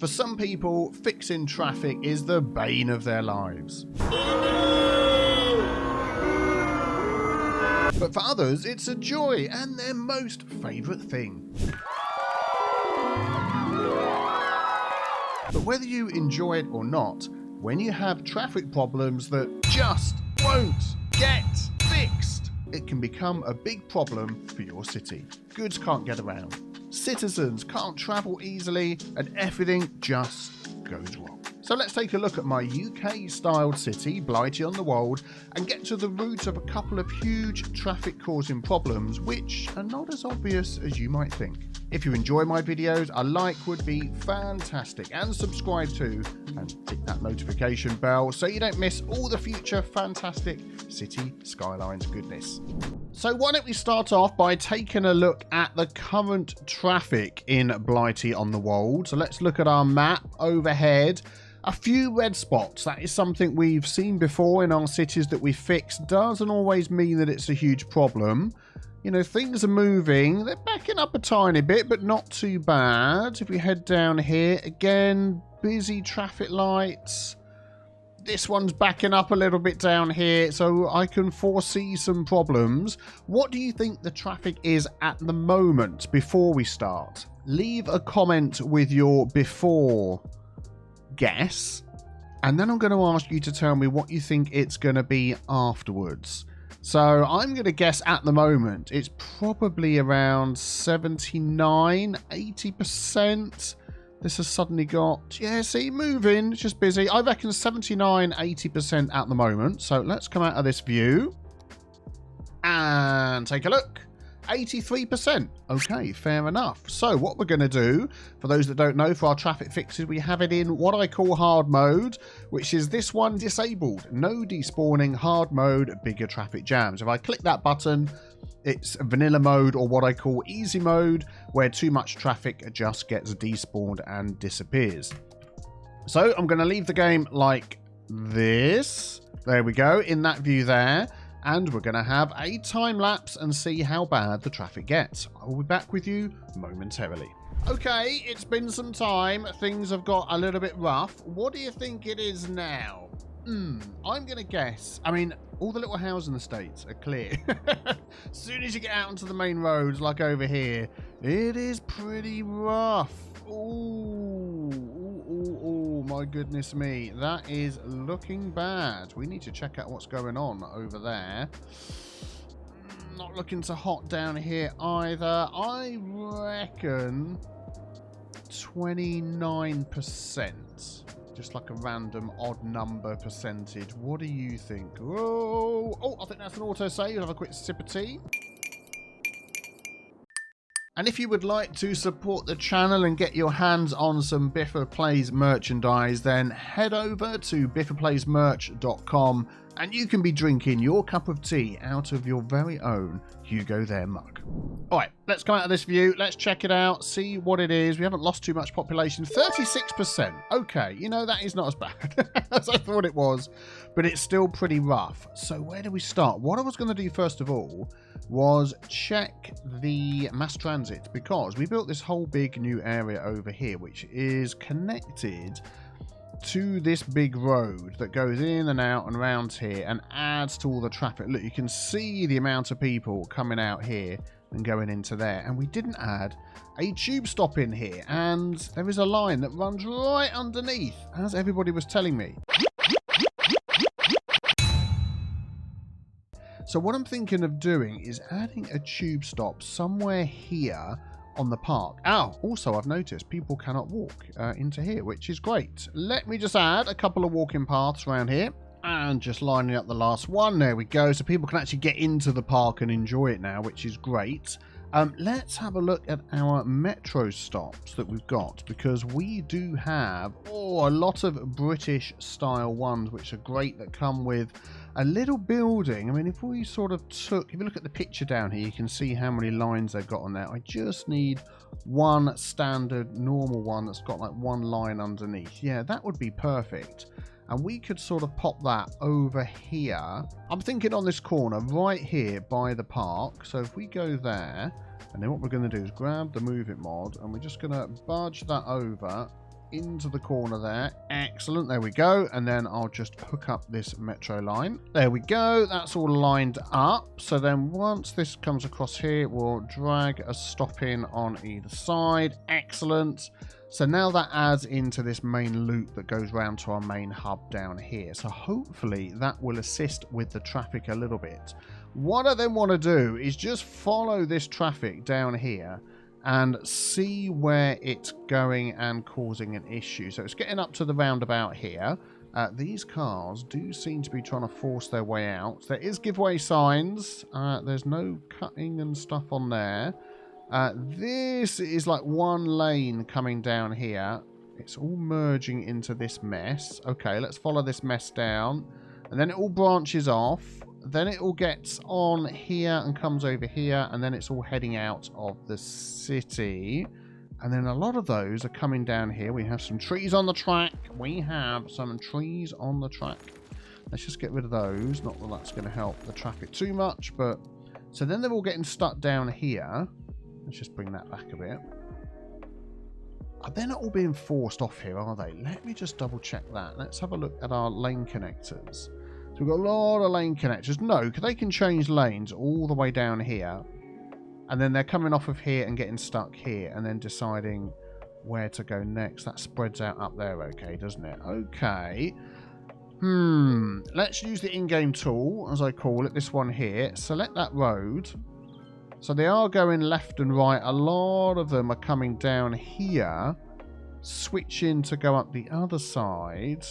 For some people, fixing traffic is the bane of their lives. But for others, it's a joy and their most favourite thing. But whether you enjoy it or not, when you have traffic problems that just won't get fixed, it can become a big problem for your city. Goods can't get around, citizens can't travel easily, and everything just goes wrong. So let's take a look at my UK-styled city, Blighty on the Wold, and get to the root of a couple of huge traffic-causing problems, which are not as obvious as you might think. If you enjoy my videos, a like would be fantastic, and subscribe too, and tick that notification bell so you don't miss all the future fantastic City Skylines goodness. So why don't we start off by taking a look at the current traffic in Blighty on the Wold. So let's look at our map overhead. A few red spots, that is something we've seen before in our cities that we fixed. Doesn't always mean that it's a huge problem. You know, things are moving. They're backing up a tiny bit, but not too bad. If we head down here, again, busy traffic lights. This one's backing up a little bit down here, so I can foresee some problems. What do you think the traffic is at the moment before we start? Leave a comment with your before guess, and then I'm going to ask you to tell me what you think it's going to be afterwards. So I'm going to guess at the moment it's probably around 79-80%. This has suddenly got, yeah, see, moving, it's just busy. I reckon 79-80% at the moment. So let's come out of this view and take a look. 83%. Okay, fair enough. So what we're going to do, for those that don't know, for our traffic fixes, we have it in what I call hard mode, which is this one disabled. No despawning, hard mode, bigger traffic jams. If I click that button, it's vanilla mode, or what I call easy mode, where too much traffic just gets despawned and disappears. So I'm going to leave the game like this. There we go, in that view there. And we're going to have a time lapse and see how bad the traffic gets. I will be back with you momentarily. Okay, it's been some time. Things have got a little bit rough. What do you think it is now? I'm going to guess. I mean, all the little housing estates are clear. As soon as you get out onto the main roads, like over here, it is pretty rough. Oh, my goodness me. That is looking bad. We need to check out what's going on over there. Not looking so hot down here either. I reckon 29%. Just like a random odd number percentage. What do you think? Oh, I think that's an autosave. You'll have a quick sip of tea. And if you would like to support the channel and get your hands on some Biffalo Plays merchandise, then head over to biffaloplaysmerch.com and you can be drinking your cup of tea out of your very own Hugo There mug. Alright, let's come out of this view. Let's check it out, see what it is. We haven't lost too much population. 36%. Okay, you know, that is not as bad as I thought it was, but it's still pretty rough. So where do we start? What I was going to do first of all was check the mass transit, because we built this whole big new area over here, which is connected to this big road that goes in and out and around here and adds to all the traffic. Look, you can see the amount of people coming out here and going into there. And we didn't add a tube stop in here, and there is a line that runs right underneath, as everybody was telling me. So what I'm thinking of doing is adding a tube stop somewhere here on the park. Also I've noticed people cannot walk into here, which is great. Let me just add a couple of walking paths around here and just lining up the last one. There we go. So people can actually get into the park and enjoy it now, which is great. Let's have a look at our metro stops that we've got, because we do have a lot of British style ones which are great, that come with a little building. I mean, if we sort of took, if you look at the picture down here, you can see how many lines they've got on there. I just need one standard normal one that's got like one line underneath. Yeah, that would be perfect. And we could sort of pop that over here. I'm thinking on this corner right here by the park. So if we go there, and then what we're going to do is grab the Move It mod, and we're just going to budge that over into the corner there. Excellent. There we go. And then I'll just hook up this metro line. There we go. That's all lined up. So then once this comes across here, we'll drag a stop in on either side. Excellent. So now that adds into this main loop that goes round to our main hub down here. So hopefully that will assist with the traffic a little bit. What I then want to do is just follow this traffic down here and see where it's going and causing an issue. So it's getting up to the roundabout here. These cars do seem to be trying to force their way out. There is giveaway signs. There's no cutting and stuff on there. This is like one lane coming down here. It's all merging into this mess. Okay, let's follow this mess down. And then it all branches off. Then it all gets on here and comes over here. And then it's all heading out of the city. And then a lot of those are coming down here. We have some trees on the track. Let's just get rid of those. Not that that's going to help the traffic too much. But so then they're all getting stuck down here. Let's just bring that back a bit. They're not all being forced off here, are they? Let me just double check that. Let's have a look at our lane connectors. So we've got a lot of lane connectors. No, because they can change lanes all the way down here. And then they're coming off of here and getting stuck here. And then deciding where to go next. That spreads out up there, okay, doesn't it? Okay. Let's use the in-game tool, as I call it. This one here. Select that road. So they are going left and right. A lot of them are coming down here. Switching to go up the other side.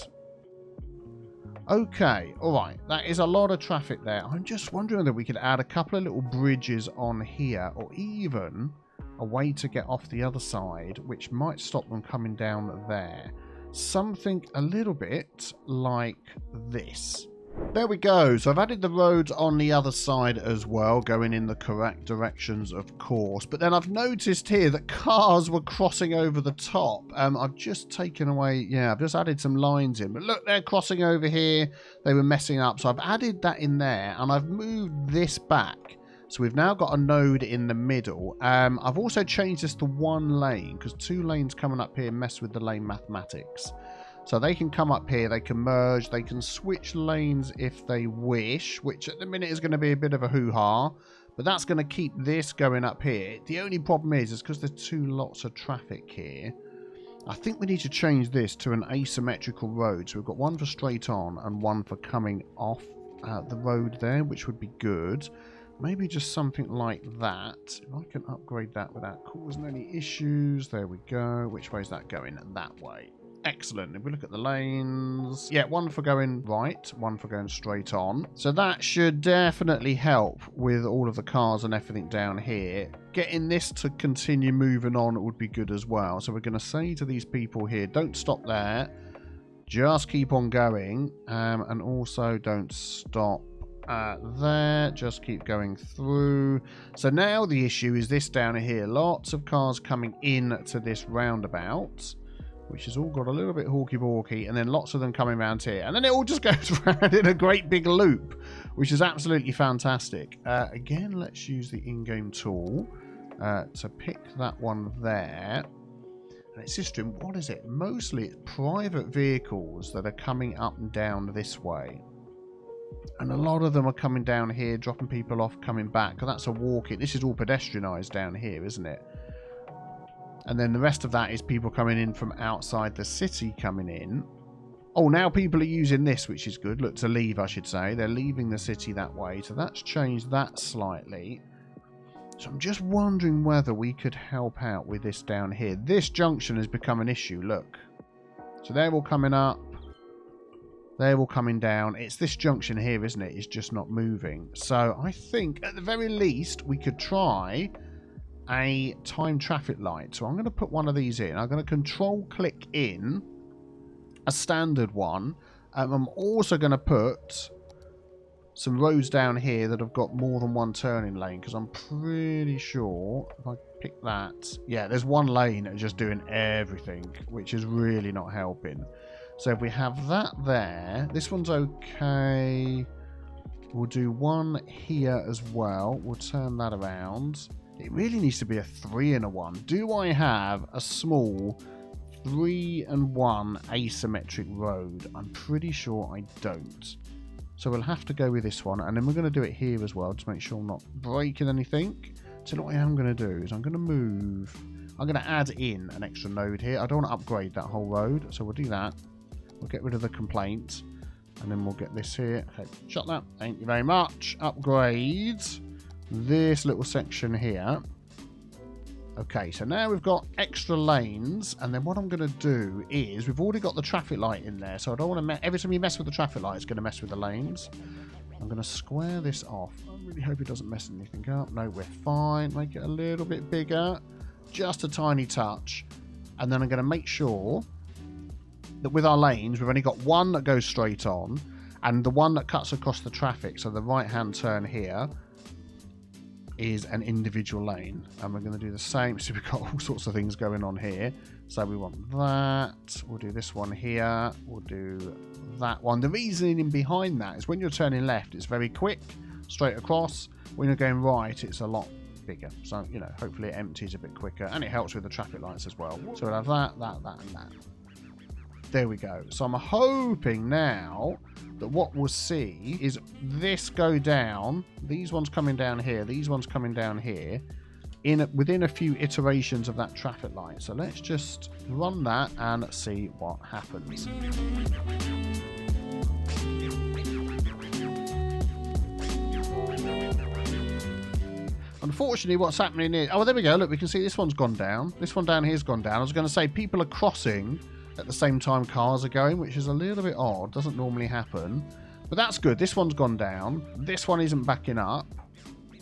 Okay, alright. That is a lot of traffic there. I'm just wondering whether we could add a couple of little bridges on here. Or even a way to get off the other side. Which might stop them coming down there. Something a little bit like this. There we go. So I've added the roads on the other side as well, going in the correct directions, of course. But then I've noticed here that cars were crossing over the top. I've just taken away, I've just added some lines in. But look, they're crossing over here. They were messing up. So I've added that in there, and I've moved this back. So we've now got a node in the middle. I've also changed this to one lane, because 2 lanes coming up here mess with the lane mathematics. So they can come up here, they can merge, they can switch lanes if they wish, which at the minute is going to be a bit of a hoo-ha. But that's going to keep this going up here. The only problem is because there's 2 lots of traffic here. I think we need to change this to an asymmetrical road. So we've got one for straight on and one for coming off the road there, which would be good. Maybe just something like that. If I can upgrade that without causing any issues. There we go. Which way is that going? That way. Excellent. If we look at the lanes, one for going right, one for going straight on. So that should definitely help with all of the cars and everything down here. Getting this to continue moving on would be good as well. So we're going to say to these people here, don't stop there. Just keep on going. And also don't stop there. Just keep going through. So now the issue is this down here. Lots of cars coming in to this roundabout, which has all got a little bit hawky-balky, and then lots of them coming around here. And then it all just goes around in a great big loop, which is absolutely fantastic. Again, let's use the in-game tool to pick that one there. And it's just, what is it? Mostly it's private vehicles that are coming up and down this way. And a lot of them are coming down here, dropping people off, coming back. And that's a walk-in. This is all pedestrianised down here, isn't it? And then the rest of that is people coming in from outside the city coming in. Oh, now people are using this, which is good. Look, to leave, I should say. They're leaving the city that way. So that's changed that slightly. So I'm just wondering whether we could help out with this down here. This junction has become an issue, look. So they're all coming up. They're all coming down. It's this junction here, isn't it? It's just not moving. So I think, at the very least, we could try a time traffic light. So I'm going to put one of these in. I'm going to control click in a standard one. I'm also going to put some roads down here that have got more than one turning lane, because I'm pretty sure if I pick that, there's one lane just doing everything, which is really not helping. So if we have that there, this one's okay. We'll do one here as well. We'll turn that around. It really needs to be a 3 and a 1. Do I have a small 3 and 1 asymmetric road? I'm pretty sure I don't. So we'll have to go with this one, and then we're going to do it here as well, just make sure I'm not breaking anything. So what I am going to do is I'm going to add in an extra node here. I don't want to upgrade that whole road, so we'll do that. We'll get rid of the complaint, and then we'll get this here. Okay, shut that. Thank you very much. Upgrade this little section here. Okay, so now we've got extra lanes, and then what I'm going to do is, we've already got the traffic light in there, so I don't want to every time you mess with the traffic light, it's going to mess with the lanes. I'm going to square this off. I really hope it doesn't mess anything up. No, we're fine. Make it a little bit bigger, just a tiny touch, and then I'm going to make sure that with our lanes, we've only got one that goes straight on, and the one that cuts across the traffic, so the right-hand turn here, is an individual lane, and we're going to do the same. So we've got all sorts of things going on here. So we want that. We'll do this one here. We'll do that one. The reasoning behind that is when you're turning left, it's very quick, straight across. When you're going right, it's a lot bigger. So, you know, hopefully it empties a bit quicker, and it helps with the traffic lights as well. So we'll have that, and that. There we go. So I'm hoping now that what we'll see is this go down, these ones coming down here, these ones coming down here, within a few iterations of that traffic light. So let's just run that and see what happens. Unfortunately, what's happening is... Oh, there we go. Look, we can see this one's gone down. This one down here's gone down. I was going to say people are crossing at the same time cars are going, which is a little bit odd. Doesn't normally happen. But that's good. This one's gone down. This one isn't backing up.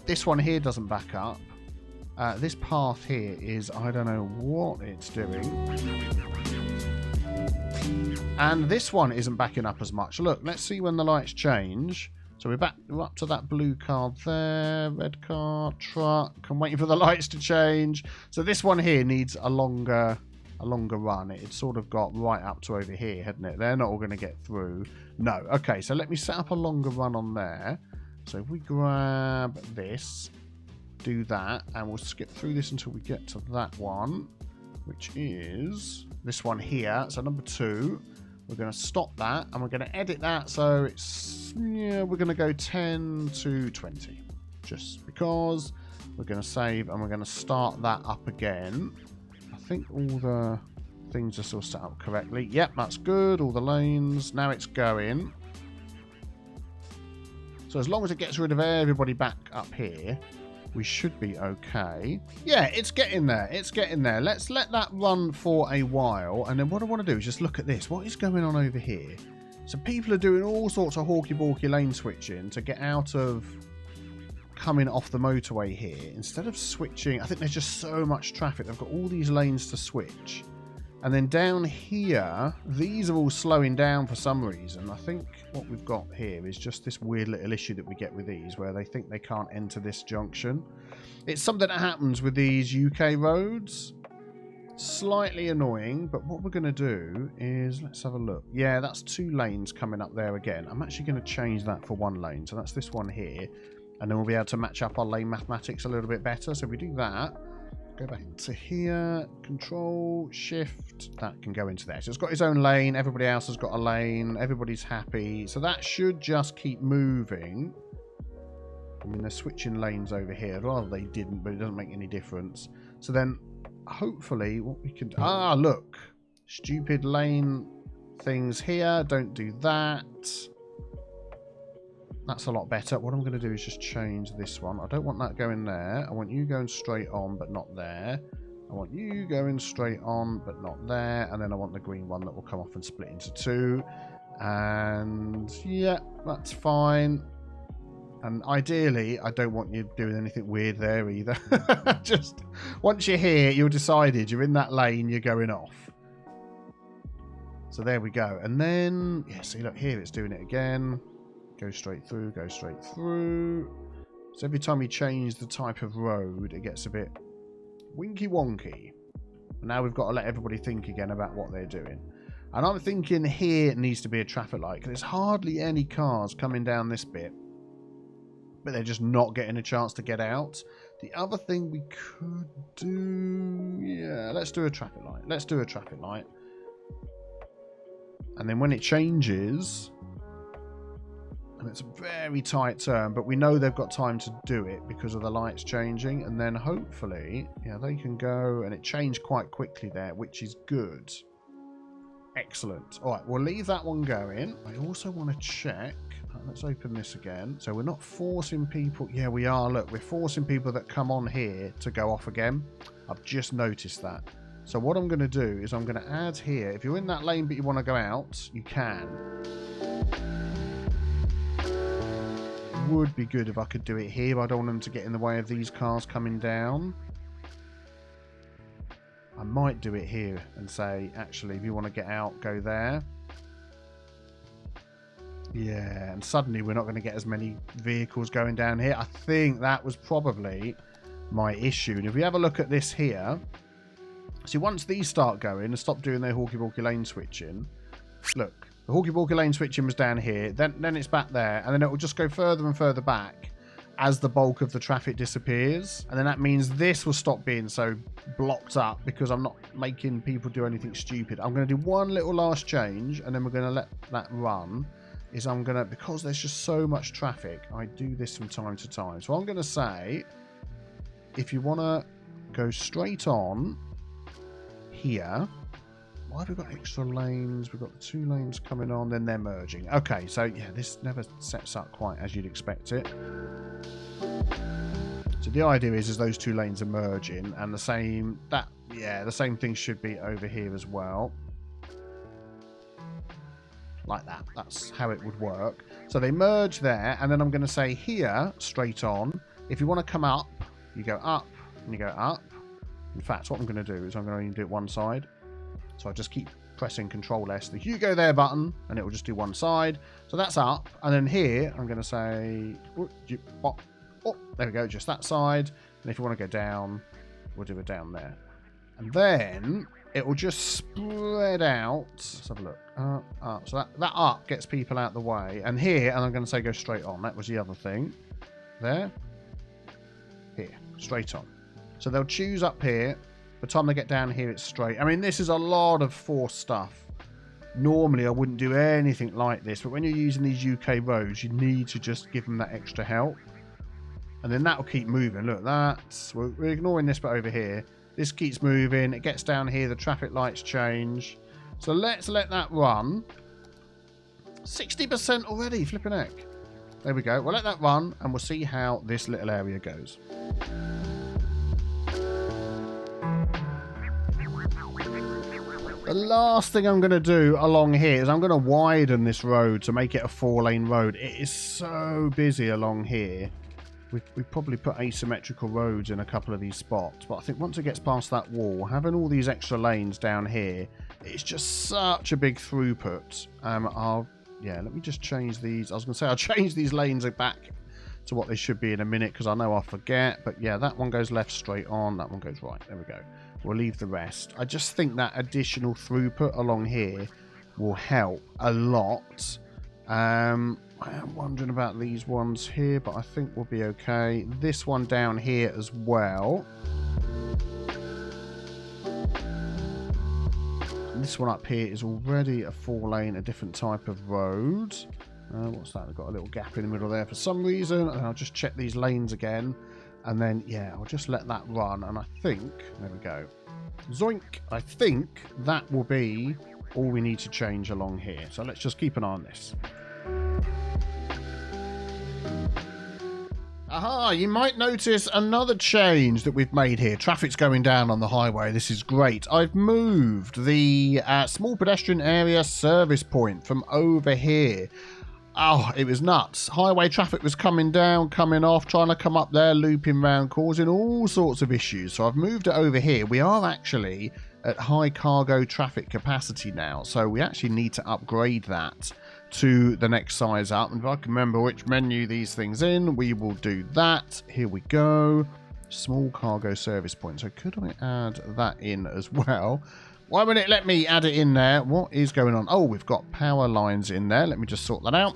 This one here doesn't back up. This path here is... I don't know what it's doing. And this one isn't backing up as much. Look, let's see when the lights change. So we're up to that blue car there. Red car, truck. I'm waiting for the lights to change. So this one here needs a longer run. It's sort of got right up to over here, hadn't it? They're not all going to get through. No. Okay, so let me set up a longer run on there. So if we grab this, do that, and we'll skip through this until we get to that one, which is this one here. So number 2, we're going to stop that, and we're going to edit that. So it's, yeah, we're going to go 10 to 20, just because we're going to save, and we're going to start that up again. I think all the things are still set up correctly. Yep, that's good. All the lanes. Now it's going. So as long as it gets rid of everybody back up here, we should be okay. Yeah, it's getting there. It's getting there. Let's let that run for a while. And then what I want to do is just look at this. What is going on over here? So people are doing all sorts of hawky-balky lane switching to get out of coming off the motorway here. Instead of switching, I think there's just so much traffic. They've got all these lanes to switch. And then down here, these are all slowing down for some reason. I think what we've got here is just this weird little issue that we get with these, where they think they can't enter this junction. It's something that happens with these UK roads. Slightly annoying, but what we're going to do is, let's have a look. Yeah, that's 2 lanes coming up there again. I'm actually going to change that for 1 lane. So that's this one here. And then we'll be able to match up our lane mathematics a little bit better. So if we do that, go back to here, Control, Shift, that can go into there. So it's got its own lane, everybody else has got a lane, everybody's happy. So that should just keep moving. I mean, they're switching lanes over here. I'd rather they didn't, but it doesn't make any difference. So then, hopefully, what we can do... Ah, look! Stupid lane things here. Don't do that. That's a lot better. What I'm going to do is just change this one. I don't want that going there. I want you going straight on, but not there. I want you going straight on, but not there. And then I want the green one that will come off and split into 2. And yeah, that's fine. And ideally, I don't want you doing anything weird there either. Just once you're here, you're decided. You're in that lane, you're going off. So there we go. And then, yeah, see, look, here it's doing it again. Go straight through, go straight through. So every time you change the type of road, it gets a bit winky wonky. Now we've got to let everybody think again about what they're doing. And I'm thinking here needs to be a traffic light, because there's hardly any cars coming down this bit. But they're just not getting a chance to get out. The other thing we could do... Yeah, let's do a traffic light. Let's do a traffic light. And then when it changes... And it's a very tight turn, but we know they've got time to do it because of the lights changing. And then hopefully, yeah, they can go... And it changed quite quickly there, which is good. Excellent. All right, we'll leave that one going. I also want to check... Let's open this again. So we're not forcing people... Yeah, we are. Look, we're forcing people that come on here to go off again. I've just noticed that. So what I'm going to do is I'm going to add here... If you're in that lane but you want to go out, you can. It would be good if I could do it here, but I don't want them to get in the way of these cars coming down. I might do it here and say, actually, if you want to get out, go there. Yeah, and suddenly we're not going to get as many vehicles going down here. I think that was probably my issue. And if we have a look at this here, see, once these start going and stop doing their hawky-walky lane switching, look, the hawky-walky lane switching was down here, then it's back there, and then it will just go further and further back as the bulk of the traffic disappears. And then that means this will stop being so blocked up because I'm not making people do anything stupid. I'm going to do one little last change, and then we're going to let that run. Is I'm going to, because there's just so much traffic, I do this from time to time. So I'm going to say, if you want to go straight on here, why have we got extra lanes? We've got the 2 lanes coming on, then they're merging. Okay, so yeah, this never sets up quite as you'd expect it. So the idea is those 2 lanes are merging, and the same, the same thing should be over here as well. Like that. That's how it would work. So they merge there, and then I'm going to say here, straight on, if you want to come up, you go up, and you go up. In fact, what I'm going to do is I'm going to do it one side. So I just keep pressing Control S, the You Go There button, and it will just do one side. So that's up, and then here, I'm going to say, there we go, just that side. And if you want to go down, we'll do it down there. And then it will just spread out. Let's have a look. Up. So that up gets people out the way. And here, and I'm going to say go straight on. That was the other thing. There. Here. Straight on. So they'll choose up here. By the time they get down here, it's straight. I mean, this is a lot of forced stuff. Normally, I wouldn't do anything like this. But when you're using these UK roads, you need to just give them that extra help. And then that will keep moving. Look, we're ignoring this bit over here. This keeps moving. It gets down here. The traffic lights change. So let's let that run. 60% already. Flipping heck. There we go. We'll let that run, and we'll see how this little area goes. The last thing I'm going to do along here is I'm going to widen this road to make it a 4-lane road. It is so busy along here. We've probably put asymmetrical roads in a couple of these spots, but I think once it gets past that wall, having all these extra lanes down here, it's just such a big throughput. Yeah, let me just change these. I was going to say I'll change these lanes back to what they should be in a minute because I know I'll forget. But yeah, that one goes left straight on. That one goes right. There we go. We'll leave the rest. I just think that additional throughput along here will help a lot. I am wondering about these ones here, but I think we'll be okay. This one down here as well. And this one up here is already a 4-lane, a different type of road. What's that? I've got a little gap in the middle there for some reason. And I'll just check these lanes again. And then, yeah, I'll just let that run. And I think, there we go. Zoink! I think that will be all we need to change along here. So let's just keep an eye on this. Aha, you might notice another change that we've made here. Traffic's going down on the highway. This is great. I've moved the small pedestrian area service point from over here. Oh, it was nuts. Highway traffic was coming down, coming off, trying to come up there, looping round, causing all sorts of issues. So I've moved it over here. We are actually at high cargo traffic capacity now. So we actually need to upgrade that to the next size up. And if I can remember which menu these things in, we will do that. Here we go. Small cargo service point. So could I add that in as well? Why won't it let me add it in there? What is going on? Oh, we've got power lines in there. Let me just sort that out.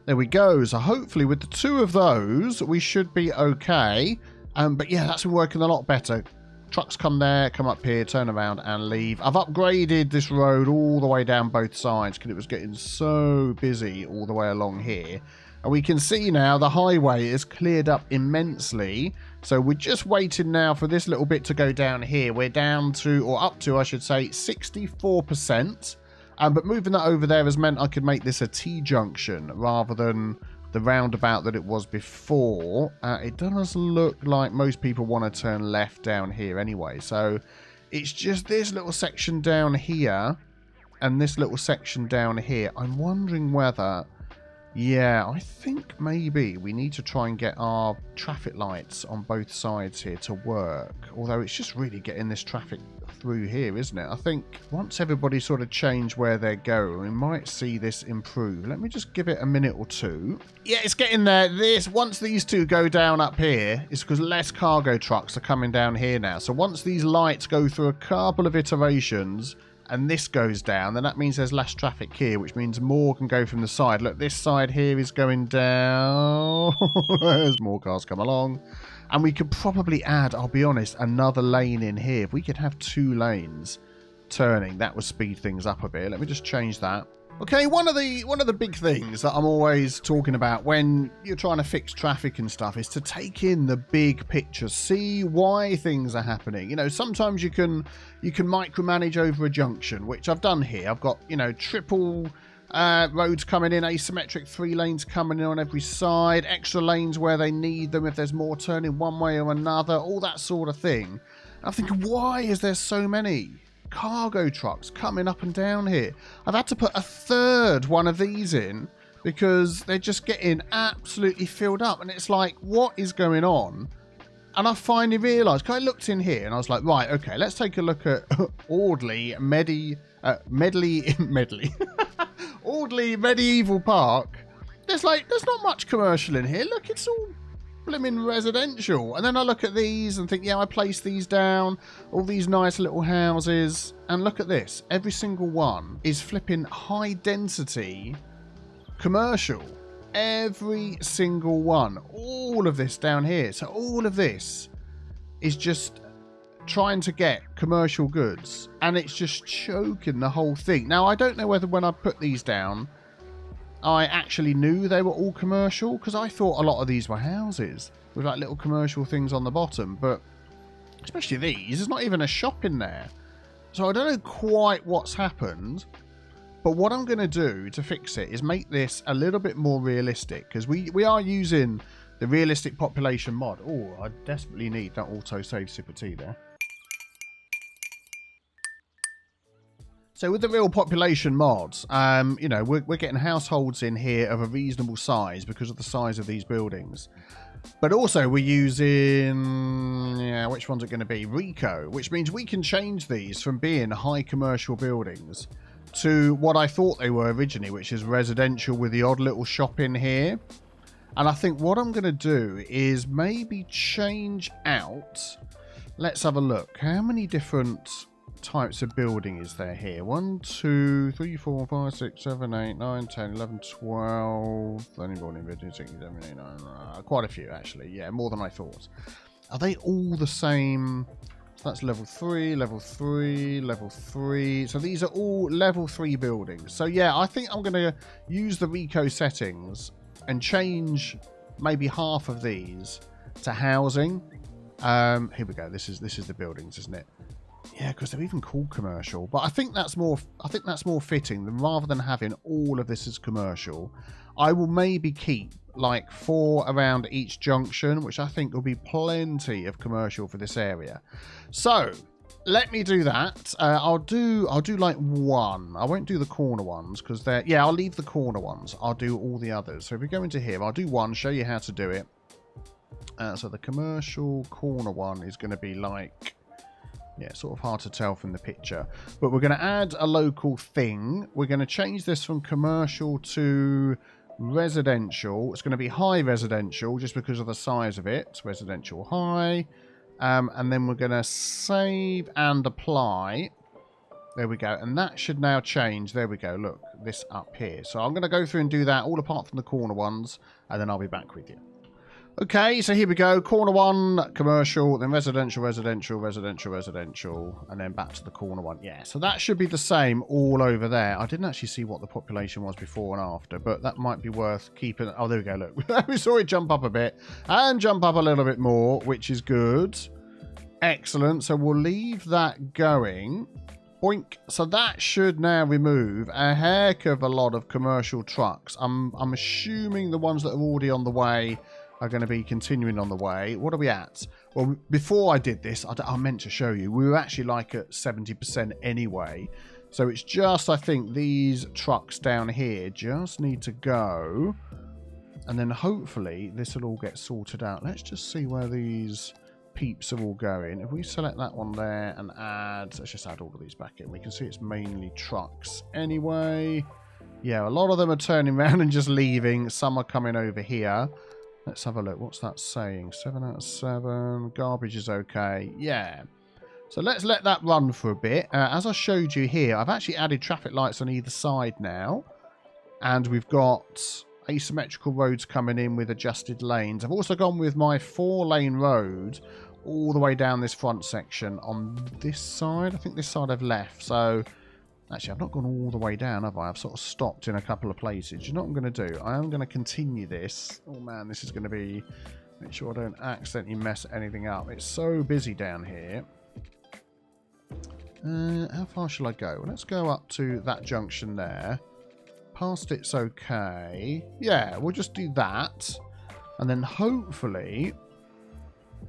There we go. So hopefully with the 2 of those, we should be okay. But yeah, that's been working a lot better. Trucks come there, come up here, turn around and leave. I've upgraded this road all the way down both sides because it was getting so busy all the way along here. And we can see now the highway is cleared up immensely. So we're just waiting now for this little bit to go down here. We're down to, or up to, I should say, 64%. But moving that over there has meant I could make this a T-junction rather than the roundabout that it was before. It does look like most people want to turn left down here anyway. So it's just this little section down here and this little section down here. I'm wondering whether... Yeah, I think maybe we need to try and get our traffic lights on both sides here to work. Although it's just really getting this traffic through here, isn't it? I think once everybody sort of change where they're going, we might see this improve. Let me just give it a minute or two. Yeah, it's getting there. Once these 2 go down up here, it's because less cargo trucks are coming down here now. So once these lights go through a couple of iterations... and this goes down, then that means there's less traffic here, which means more can go from the side. Look, this side here is going down. There's more cars come along. And we could probably add, I'll be honest, another lane in here. If we could have 2 lanes turning, that would speed things up a bit. Let me just change that. Okay, one of the big things that I'm always talking about when you're trying to fix traffic and stuff is to take in the big picture, see why things are happening. You know, sometimes you can micromanage over a junction, which I've done here. I've got, you know, triple roads coming in, asymmetric 3 lanes coming in on every side, extra lanes where they need them if there's more turning one way or another, all that sort of thing. And I'm thinking, why is there so many cargo trucks coming up and down here? I've had to put a 3rd one of these in because they're just getting absolutely filled up, and it's like, what is going on? And I finally realised, because I looked in here and I was like, right, okay, let's take a look at Audley Audley Medieval Park. There's not much commercial in here. Look, it's all blimmin' residential. And then I look at these and think, yeah, I placed these down, all these nice little houses, and look at this, every single one is flipping high density commercial. Every single one, all of this down here. So all of this is just trying to get commercial goods, and it's just choking the whole thing. Now, I don't know whether when I put these down I actually knew they were all commercial, because I thought a lot of these were houses with like little commercial things on the bottom, but especially these, there's not even a shop in there. So I don't know quite what's happened, but what I'm going to do to fix it is make this a little bit more realistic, because we are using the realistic population mod. Oh, I desperately need that auto-save sip of tea there. So with the real population mods, you know, we're getting households in here of a reasonable size because of the size of these buildings. But also we're using, yeah, which one's it going to be? Rico, which means we can change these from being high commercial buildings to what I thought they were originally, which is residential with the odd little shop in here. And I think what I'm going to do is maybe change out, let's have a look, how many different types of building is there here? 1, 2, 3, 4, 5, 6, 7, 8, 9, 10, 11, 12. Only born in 15, 16, 17, 18, 19. Quite a few, actually. Yeah, more than I thought. Are they all the same? So that's level 3, level 3, level 3. So these are all level 3 buildings. So yeah, I think I'm going to use the Rico settings and change maybe half of these to housing. Here we go. This is the buildings, isn't it? Yeah, because they're even called commercial. But I think that's more fitting than rather than having all of this as commercial. I will maybe keep like 4 around each junction, which I think will be plenty of commercial for this area. So let me do that. I'll do like 1. I won't do the corner ones because they're, yeah, I'll leave the corner ones. I'll do all the others. So if we go into here, I'll do 1, show you how to do it. So the commercial corner one is going to be like, yeah, sort of hard to tell from the picture. But we're going to add a local thing. We're going to change this from commercial to residential. It's going to be high residential just because of the size of it. It's residential high. And then we're going to save and apply. There we go. And that should now change. There we go. Look, this up here. So I'm going to go through and do that all apart from the corner ones. And then I'll be back with you. Okay, so here we go. Corner one, commercial, then residential, residential, residential, residential, and then back to the corner one. Yeah, so that should be the same all over there. I didn't actually see what the population was before and after, but that might be worth keeping. Oh, there we go, look. We saw it jump up a bit and jump up a little bit more, which is good. Excellent. So we'll leave that going. Boink. So that should now remove a heck of a lot of commercial trucks. I'm assuming the ones that are already on the way are going to be continuing on the way. What are we at? Well, before I did this, I meant to show you, we were actually like at 70% anyway. So it's just, I think, these trucks down here just need to go. And then hopefully this will all get sorted out. Let's just see where these peeps are all going. If we select that one there and add, let's just add all of these back in. We can see it's mainly trucks anyway. Yeah, a lot of them are turning around and just leaving. Some are coming over here. Let's have a look. What's that saying? 7 out of 7. Garbage is okay. Yeah. So let's let that run for a bit. As I showed you here, I've actually added traffic lights on either side now. And we've got asymmetrical roads coming in with adjusted lanes. I've also gone with my 4-lane road all the way down this front section on this side. I think this side I've left. So actually, I've not gone all the way down, have I? I've sort of stopped in a couple of places. You know what I'm going to do? I am going to continue this. Oh, man, this is going to be... Make sure I don't accidentally mess anything up. It's so busy down here. How far shall I go? Well, let's go up to that junction there. Past it's okay. Yeah, we'll just do that. And then hopefully...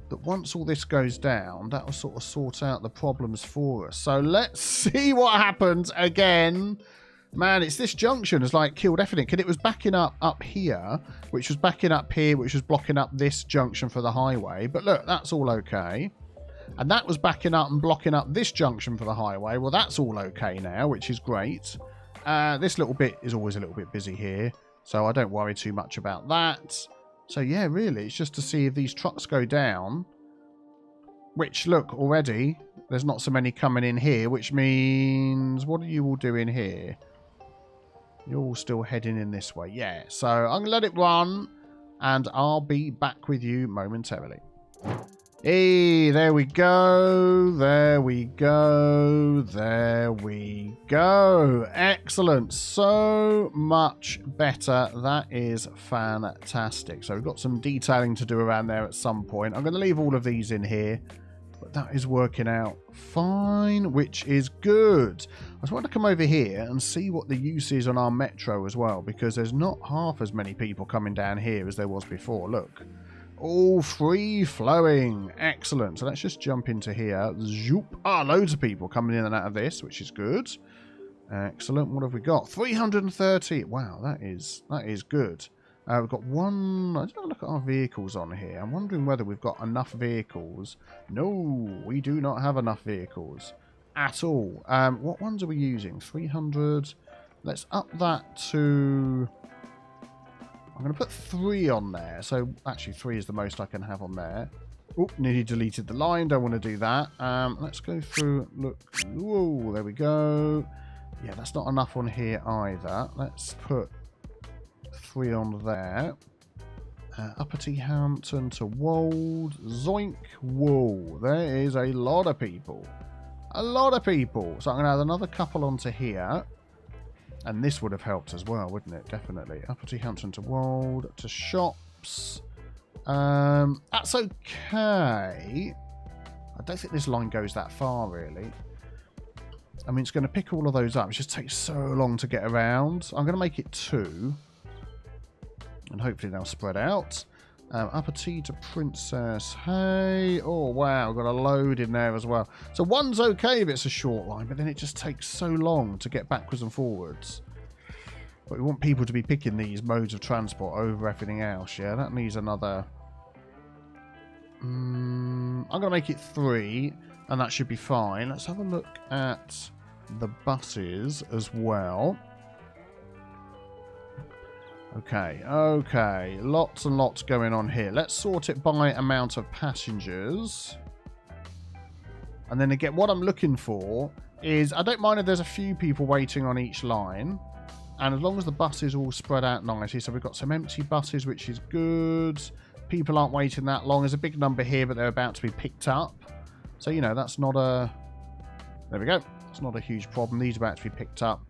that once all this goes down, that will sort of sort out the problems for us. So let's see what happens again. Man, it's this junction has like killed everything. Because it was backing up here, which was backing up here, which was blocking up this junction for the highway. But look, that's all okay. And that was backing up and blocking up this junction for the highway. Well, that's all okay now, which is great. This little bit is always a little bit busy here. So I don't worry too much about that. So, yeah, really, it's just to see if these trucks go down. Which, look, already, there's not so many coming in here, which means... What are you all doing here? You're all still heading in this way. Yeah, so I'm going to let it run, and I'll be back with you momentarily. Hey, there we go. There we go. There we go. Excellent. So much better. That is fantastic. So we've got some detailing to do around there at some point. I'm going to leave all of these in here. But that is working out fine, which is good. I just want to come over here and see what the use is on our metro as well. Because there's not half as many people coming down here as there was before. Look. All free flowing. Excellent. So let's just jump into here. Zoop. Ah, loads of people coming in and out of this, which is good. Excellent. What have we got? 330. Wow, that is good. We've got one... Let's have a look at our vehicles on here. I'm wondering whether we've got enough vehicles. No, we do not have enough vehicles at all. What ones are we using? 300. Let's up that to... I'm going to put 3 on there. So, actually, 3 is the most I can have on there. Oh, nearly deleted the line. Don't want to do that. Let's go through. Look. Whoa, there we go. Yeah, that's not enough on here either. Let's put 3 on there. Upper T Hampton to Wold. Zoink. Whoa, there is a lot of people. A lot of people. So, I'm going to add another couple onto here. And this would have helped as well, wouldn't it? Definitely. Upper T Hampton to Wold, to shops. That's okay. I don't think this line goes that far, really. I mean, it's going to pick all of those up. It just takes so long to get around. I'm going to make it 2. And hopefully they'll spread out. Upper T to Princess. Hey. Oh, wow. Got a load in there as well. So one's okay if it's a short line, but then it just takes so long to get backwards and forwards. But we want people to be picking these modes of transport over everything else, yeah? That needs another... I'm going to make it 3, and that should be fine. Let's have a look at the buses as well. Okay, okay. Lots and lots going on here. Let's sort it by amount of passengers. And then again, what I'm looking for is, I don't mind if there's a few people waiting on each line. And as long as the buses are all spread out nicely. So we've got some empty buses, which is good. People aren't waiting that long. There's a big number here, but they're about to be picked up. So, you know, that's not a... There we go. It's not a huge problem. These are about to be picked up.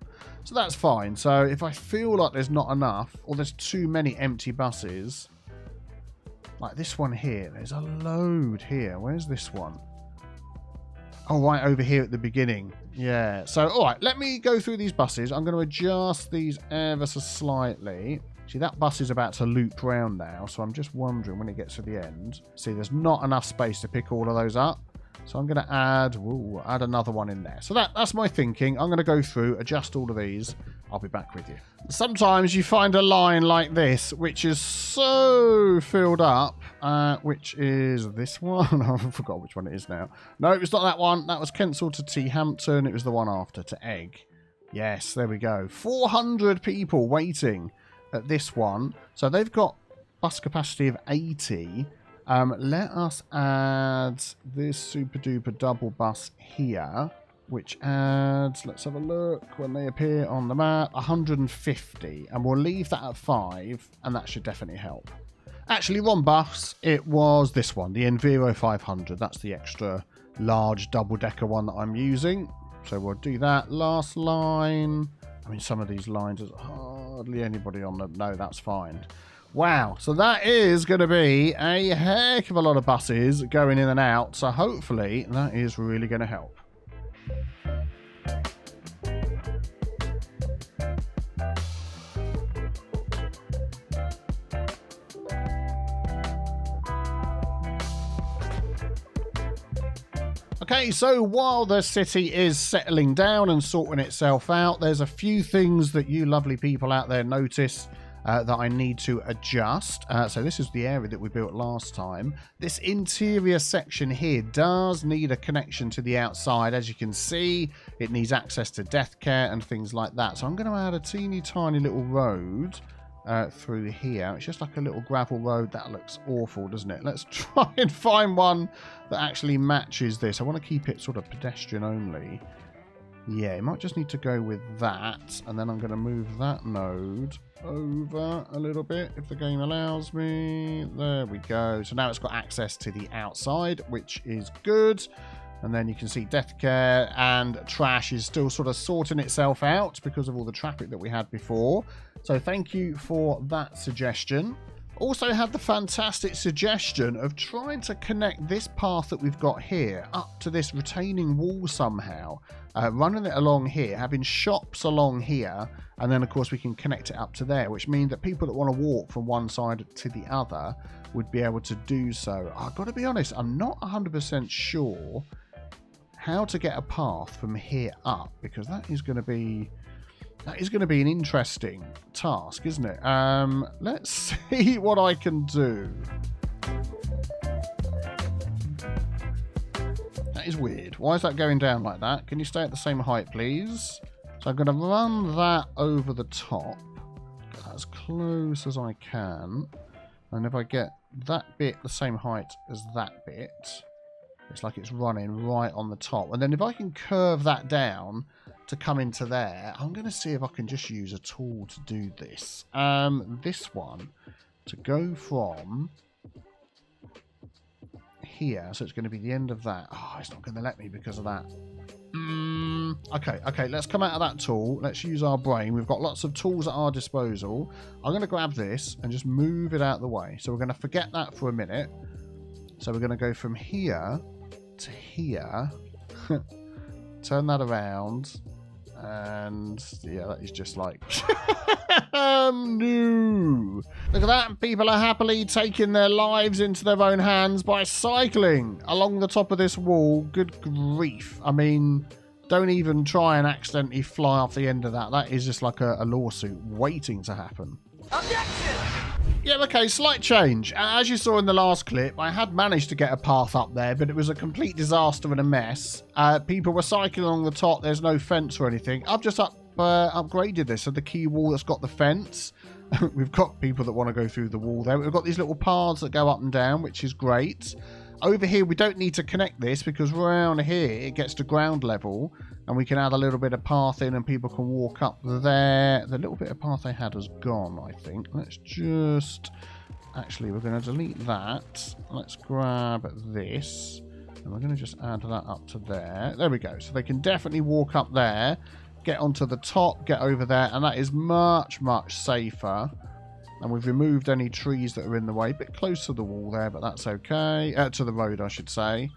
So that's fine. So if I feel like there's not enough, or there's too many empty buses, like this one here, there's a load here. Where's this one? Oh, right over here at the beginning. Yeah. So, all right, let me go through these buses. I'm going to adjust these ever so slightly. See, that bus is about to loop round now, so I'm just wondering when it gets to the end. See, there's not enough space to pick all of those up. So I'm going to add another one in there. So that's my thinking. I'm going to go through, adjust all of these. I'll be back with you. Sometimes you find a line like this, which is so filled up, which is this one. I forgot which one it is now. No, it's not that one. That was Kensal to T Hampton. It was the one after, to Egg. Yes, there we go. 400 people waiting at this one. So they've got bus capacity of 80. Let us add this super duper double bus here, which adds, let's have a look when they appear on the map, 150, and we'll leave that at 5, and that should definitely help. Actually, wrong bus, it was this one, the Enviro 500. That's the extra large double-decker one that I'm using. So we'll do that. Last line. I mean, some of these lines, there's hardly anybody on them. No, that's fine. Wow, so that is going to be a heck of a lot of buses going in and out, so hopefully that is really going to help. Okay, so while the city is settling down and sorting itself out, there's a few things that you lovely people out there notice that I need to adjust. So this is the area that we built last time. This interior section here does need a connection to the outside. As you can see, it needs access to death care and things like that. So I'm going to add a teeny tiny little road through here. It's just like a little gravel road. That looks awful, doesn't it? Let's try and find one that actually matches this. I want to keep it sort of pedestrian only. Yeah, it might just need to go with that. And then I'm going to move that node over a little bit if the game allows me. There we go. So now it's got access to the outside, which is good. And then you can see death care and trash is still sort of sorting itself out because of all the traffic that we had before. So thank you for that suggestion. Also had the fantastic suggestion of trying to connect this path that we've got here up to this retaining wall somehow. Running it along here, having shops along here, and then of course we can connect it up to there, which means that people that want to walk from one side to the other would be able to do so. I've got to be honest, I'm not 100% sure how to get a path from here up, because that is going to be an interesting task, isn't it? Let's see what I can do. That is weird. Why is that going down like that? Can you stay at the same height, please? So I'm going to run that over the top, get as close as I can. And if I get that bit the same height as that bit, it's like it's running right on the top. And then if I can curve that down to come into there, I'm going to see if I can just use a tool to do this. This one, to go from here, so it's going to be the end of that. Oh, it's not going to let me because of that. Okay, let's come out of that tool. Let's use our brain. We've got lots of tools at our disposal. I'm going to grab this and just move it out of the way. So we're going to forget that for a minute. So we're going to go from here to here. Turn that around. And yeah, that is just like no. Look at that. People are happily taking their lives into their own hands by cycling along the top of this wall. Good grief. I mean, don't even try and accidentally fly off the end of that. That is just like a lawsuit waiting to happen. Objection! Yeah, okay, slight change. As you saw in the last clip, I had managed to get a path up there, but it was a complete disaster and a mess. People were cycling along the top. There's no fence or anything. I've just upgraded this. So the key wall that's got the fence. We've got people that want to go through the wall there. We've got these little paths that go up and down, which is great. Over here, we don't need to connect this because around here, it gets to ground level and we can add a little bit of path in and people can walk up there. The little bit of path they had has gone, I think. Let's just... Actually, we're going to delete that. Let's grab this and we're going to just add that up to there. There we go. So they can definitely walk up there, get onto the top, get over there, and that is much, much safer. And we've removed any trees that are in the way. A bit close to the wall there, but that's okay. To the road, I should say.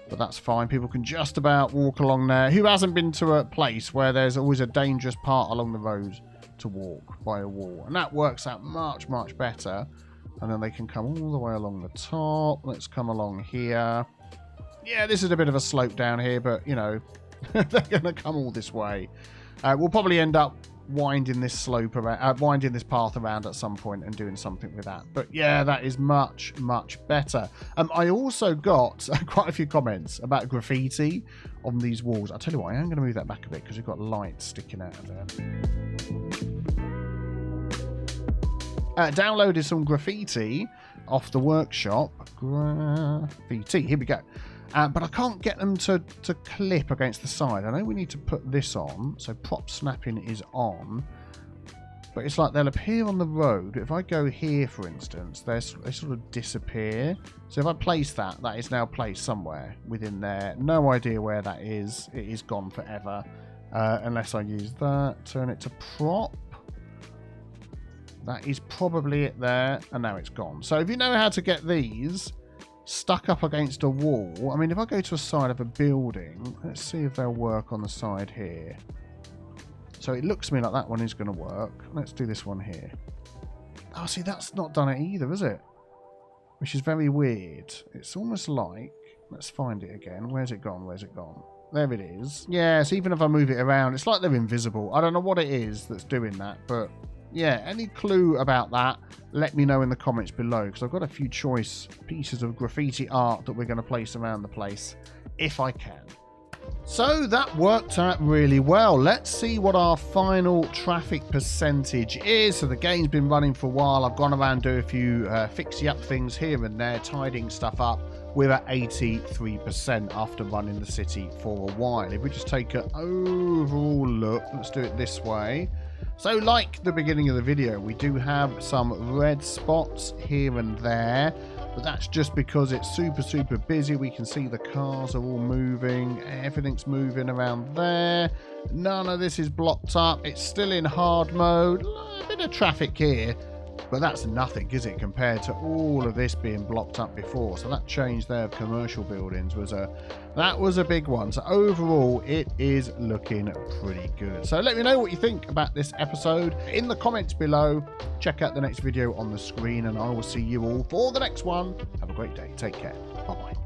But that's fine. People can just about walk along there. Who hasn't been to a place where there's always a dangerous part along the road to walk by a wall? And that works out much, much better. And then they can come all the way along the top. Let's come along here. Yeah, this is a bit of a slope down here, but, you know, they're going to come all this way. We'll probably end up winding this slope around, winding this path around at some point and doing something with that. But yeah, that is much, much better. I also got quite a few comments about graffiti on these walls. I'll tell you what, I am going to move that back a bit because we've got lights sticking out of there. Downloaded some graffiti off the workshop. Graffiti, here we go. But I can't get them to clip against the side. I know we need to put this on. So prop snapping is on. But it's like they'll appear on the road. If I go here, for instance, they sort of disappear. So if I place that, that is now placed somewhere within there. No idea where that is. It is gone forever. Unless I use that. Turn it to prop. That is probably it there. And now it's gone. So if you know how to get these stuck up against a wall. I mean, if I go to a side of a building, let's see if they'll work on the side here. So it looks to me like that one is going to work. Let's do this one here. Oh, see, that's not done it either, is it? Which is very weird. It's almost like... Let's find it again. Where's it gone? Where's it gone? There it is. Yes, even if I move it around, it's like they're invisible. I don't know what it is that's doing that, but... Yeah, any clue about that, let me know in the comments below, because I've got a few choice pieces of graffiti art that we're going to place around the place, if I can. So that worked out really well. Let's see what our final traffic percentage is. So the game's been running for a while. I've gone around and do a few fixie-up things here and there, tidying stuff up. We're at 83% after running the city for a while. If we just take an overall look, let's do it this way. So like the beginning of the video, we do have some red spots here and there, but that's just because it's super, super busy. We can see the cars are all moving, everything's moving around there. None of this is blocked up. It's still in hard mode. A bit of traffic here, but that's nothing, is it, compared to all of this being blocked up before. So that change there of commercial buildings was a big one. So overall, it is looking pretty good. So let me know what you think about this episode in the comments below. Check out the next video on the screen, and I will see you all for the next one. Have a great day. Take care. Bye-bye.